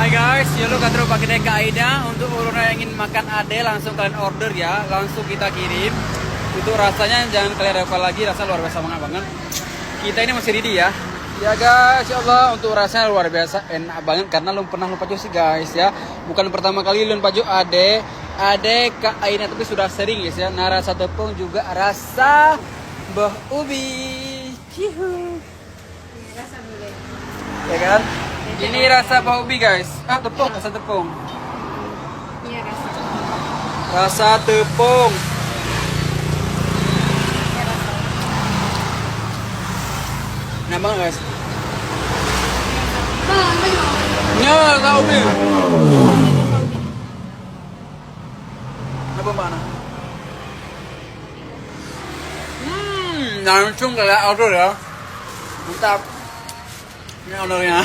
Hai guys, Yolo Katro pakai Deka Aida. Untuk orang yang ingin makan ade langsung kalian order ya, langsung kita kirim. Untuk rasanya jangan kalian ragukan lagi, rasa luar biasa banget. Kita ini masih ready ya. Ya guys, ya Allah, untuk rasanya luar biasa enak banget karena belum pernah lupa sih guys ya. Bukan pertama kali lupa ade Kak Aida, tapi sudah sering guys ya. Nah, rasa tepung juga rasa Mbah Ubi. Cihu. Rasa dulu. Ya kan? Ini rasa Mbah Ubi guys. Tepung, rasa tepung. Iya rasa. Rasa tepung. Iya rasa. Enak banget guys. Bang, belum. Ya, Kak Ubi. Apa mana? Langsung kayak order ya. Mantap. Ini ordernya.